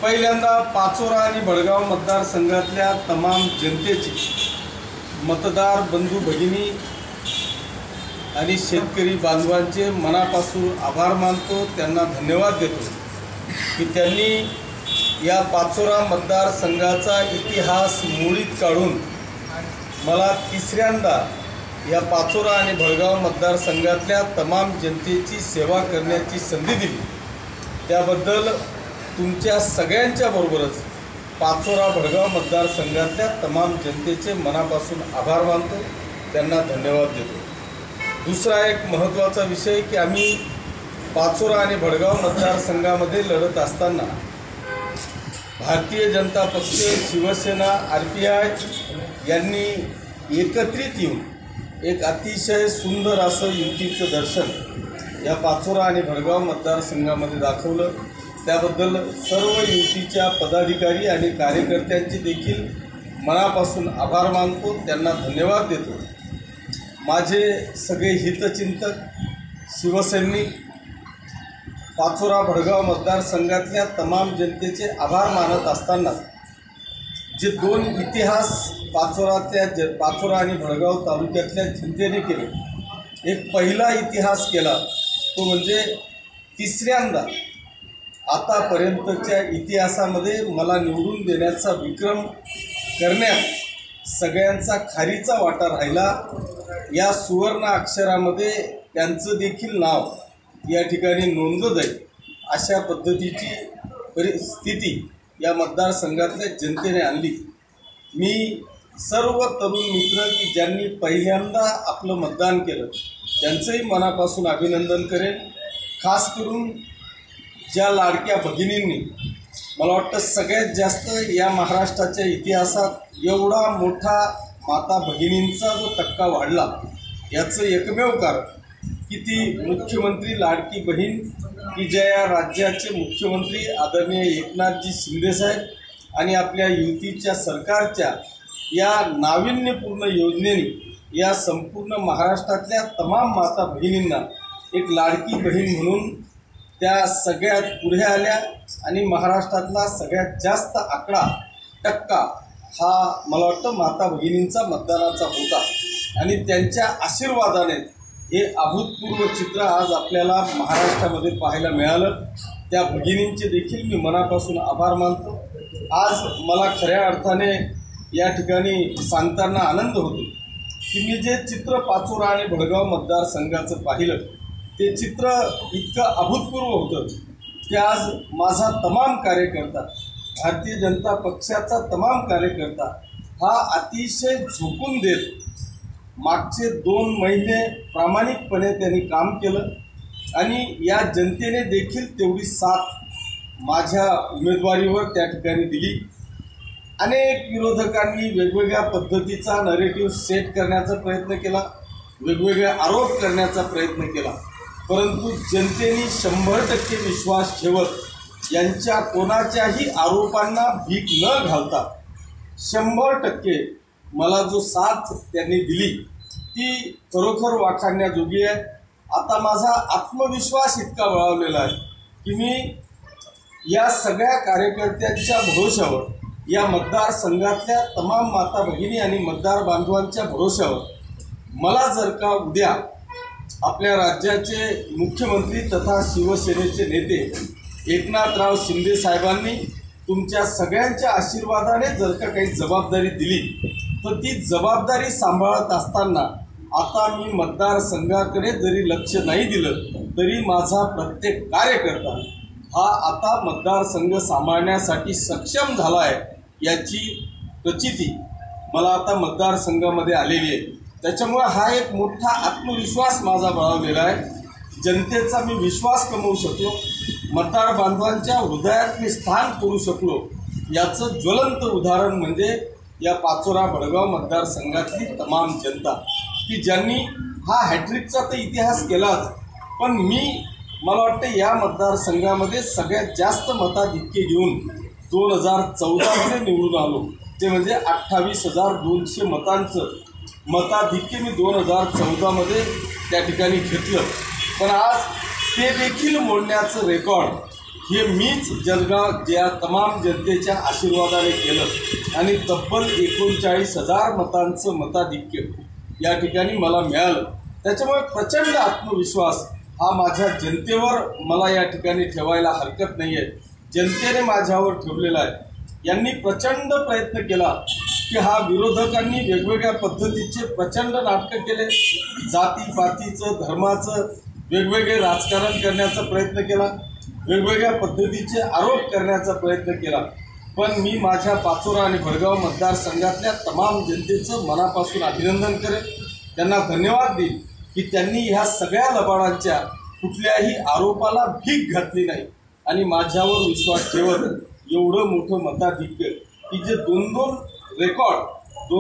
पहिल्यांदा पाचोरा आणि भडगाव मतदारसंघातल्या तमाम जनतेचे, मतदार बंधू भगिनी आणि शेतकरी बांधवांचे मनापासून आभार मानतो, त्यांना धन्यवाद देतो की त्यांनी या पाचोरा मतदारसंघाचा इतिहास मोडीत काढून मला तिसऱ्यांदा या पाचोरा आणि भडगाव मतदारसंघातल्या तमाम जनतेची सेवा करण्याची संधी दिली। त्याबद्दल तुमच्या सगळ्यांच्या बरोबरच पाचोरा भडगाव मतदारसंघातल्या तमाम जनतेचे मनापासून आभार मानतो, त्यांना धन्यवाद देतो। दुसरा एक महत्त्वाचा विषय की आम्ही पाचोरा आणि भडगाव मतदारसंघामध्ये लढत असताना भारतीय जनता पक्ष, शिवसेना, RPI यांनी एकत्रित येऊन एक अतिशय सुंदर असं युतीचं दर्शन या पाचोरा आणि भडगाव मतदारसंघामध्ये दाखवलं। त्याबद्दल सर्व युतीच्या पदाधिकारी आणि कार्यकर्त्यांचे देखील मनापासून आभार मानतो, त्यांना धन्यवाद देतो। माझे सगळे हितचिंतक, शिवसैनिक, पाचोरा भडगाव मतदारसंघातल्या तमाम जनतेचे आभार मानत असताना जे दोन इतिहास पाचोरा आणि भडगाव तालुक्यातल्या जनतेने केले, एक पहिला इतिहास केला तो म्हणजे तिसऱ्यांदा आतापर्यंतच्या इतिहासामध्ये मला निवडून देण्याचा विक्रम करण्यात सगळ्यांचा खारीचा वाटा राहिला। या सुवर्ण अक्षरामध्ये त्यांचं देखील नाव या ठिकाणी नोंदलं जाईल अशा पद्धतीची परिस्थिती या मतदारसंघातल्या जनतेने आणली। मी सर्व तरुण मित्र की ज्यांनी पहिल्यांदा आपलं मतदान केलं त्यांचंही मनापासून अभिनंदन करेन। खास करून ज्या लाडक्या भगिनींनी, मला वाटतं सगळ्यात जास्त या महाराष्ट्राच्या इतिहासात एवढा मोठा माता भगिनींचा जो टक्का वाढला याचं एकमेव कारण की ती मुख्यमंत्री लाडकी बहीण की ज्या या राज्याचे मुख्यमंत्री आदरणीय एकनाथजी शिंदेसाहेब आणि आपल्या युतीच्या सरकारच्या या नाविन्यपूर्ण योजनेने या संपूर्ण महाराष्ट्रातल्या तमाम माता भगिनींना एक लाडकी बहीण म्हणून त्या सगळ्यात पुढे आल्या आणि महाराष्ट्रातला सगळ्यात जास्त टक्का हा मला वाटतं माता भगिनींचा मतदानाचा होता आणि त्यांच्या आशीर्वादाने हे अभूतपूर्व चित्र आज आपल्याला महाराष्ट्रामध्ये पाहायला मिळालं। त्या भगिनींचे देखील मी मनापासून आभार मानतो। आज मला खऱ्या अर्थाने या ठिकाणी सांगताना आनंद होतो की मी जे चित्र पाचोरा आणि भडगाव मतदारसंघाचं पाहिलं ते चित्र इतकं अभूतपूर्व होतं की आज माझा तमाम कार्यकर्ता, भारतीय जनता पक्षाचा तमाम कार्यकर्ता हा अतिशय झोकून देत मागचे 2 महिने प्रामाणिकपणे त्यांनी काम केलं आणि या जनतेने देखील तेवढी साथ माझ्या उमेदवारीवर त्या ठिकाणी दिली। अनेक विरोधकांनी वेगवेगळ्या पद्धतीचा नरेटिव्ह सेट करण्याचा प्रयत्न केला, वेगवेगळे आरोप करण्याचा प्रयत्न केला, परंतु जनतेने 100% विश्वास ठेवत यांच्या कोणाच्याही आरोपांना भीक न घालता 100% मला जो साथ त्यांनी दिली ती खरोखर वाखाणण्याजोगी आहे। आता माझा आत्मविश्वास इतका बळावलेला आहे की मी या सगळ्या कार्यकर्त्यांच्या भरोशावर, या मतदारसंघातल्या तमाम माता भगिनी आणि मतदार बांधवांच्या भरोशावर मला जर का उद्या आपल्या राज्याचे मुख्यमंत्री तथा शिवसेनेचे नेते एकनाथराव शिंदे साहेबांनी तुमच्या सगळ्यांच्या आशीर्वादाने जर का काही जबाबदारी दिली तर ती जबाबदारी सांभाळत असताना आता मी मतदारसंघाकडे जरी लक्ष नाही दिलं तरी माझा प्रत्येक कार्यकर्ता हा आता मतदारसंघ सांभाळण्यासाठी सक्षम झाला आहे याची प्रचिती मला आता मतदारसंघामध्ये आलेली आहे। त्याच्यामुळे हा एक मोठा आत्मविश्वास माझा बळावलेला आहे। जनतेचा मी विश्वास कमवू शकलो, मतदार बांधवांच्या हृदयात मी स्थान करू शकलो याचं ज्वलंत उदाहरण म्हणजे या पाचोरा भडगाव मतदारसंघातली तमाम जनता की ज्यांनी हा हॅट्रिकचा तर इतिहास केलाच, पण मला वाटतं या मतदारसंघामध्ये सगळ्यात जास्त मताधिक्य घेऊन 2014मध्ये निवडून आलो, ते म्हणजे 28,200 मतांचं मताधिक्य मी 2014मध्ये त्या ठिकाणी घेतलं। पण आज ते देखील मोडण्याचं रेकॉर्ड हे मीच जळगाव ज्या तमाम जनतेच्या आशीर्वादाने केलं आणि तब्बल 39,000 मतांचं मताधिक्य या ठिकाणी मला मिळालं। त्याच्यामुळे प्रचंड आत्मविश्वास हा माझ्या जनतेवर मला या ठिकाणी ठेवायला हरकत नाही आहे। जनतेने माझ्यावर ठेवलेला आहे। यांनी प्रचंड प्रयत्न केला की हा विरोधकांनी वेगवेगळ्या पद्धतीचे प्रचंड नाटकं केले, जातीपातीचं धर्माचं वेगवेगळे राजकारण करण्याचा प्रयत्न केला, वेगवेगळ्या पद्धतीचे आरोप करण्याचा प्रयत्न केला। पण मी माझ्या पाचोरा आणि भडगाव मतदारसंघातल्या तमाम जनतेचं मनापासून अभिनंदन करेन, त्यांना धन्यवाद देईन की त्यांनी ह्या सगळ्या लबाडांच्या कुठल्याही आरोपाला भीक घातली नाही आणि माझ्यावर विश्वास ठेवत एवढं मोठं मताधिक्य की जे दोन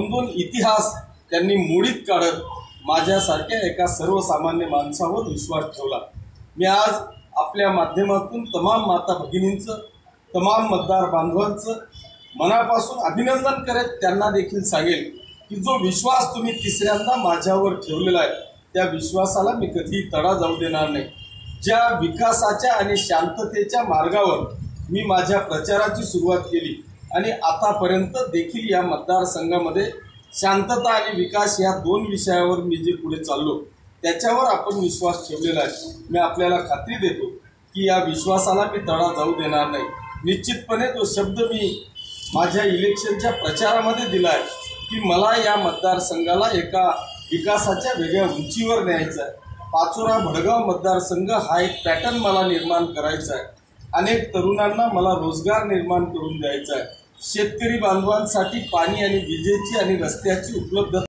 दोन इतिहास त्यांनी मोडीत काढत माझ्यासारख्या एका सर्वसामान्य माणसावर विश्वास ठेवला। मी आज आपल्या माध्यमातून तमाम माता भगिनींचं, तमाम मतदार बांधवांचं मनापासून अभिनंदन करत त्यांना देखील सांगेल की जो विश्वास तुम्ही तिसऱ्यांदा माझ्यावर ठेवलेला आहे त्या विश्वासाला मी कधीही तडा जाऊ देणार नाही। ज्या विकासाच्या आणि शांततेच्या मार्गावर मी माझ्या प्रचाराची सुरुवात केली आणि आतापर्यंत देखील या मतदारसंघामध्ये शांतता आणि विकास या दोन विषयावर मी जे पुढे चाललो त्याच्यावर आपण विश्वास ठेवलेला आहे। मी आपल्याला खात्री देतो की या विश्वासाला मी तडा जाऊ देणार नाही। निश्चितपणे तो शब्द मी माझ्या इलेक्शनच्या प्रचारामध्ये दिला आहे की मला या मतदारसंघाला एका विकासाच्या वेगळ्या उंचीवर न्यायचं आहे। पाचोरा भडगाव मतदारसंघ हा एक पॅटर्न मला निर्माण करायचा आहे। अनेक तरुणांना मला रोजगार निर्माण करून द्यायचा आहे। शेतकरी बांधवांसाठी पाणी आणि विजेची आणि रस्त्याची उपलब्धता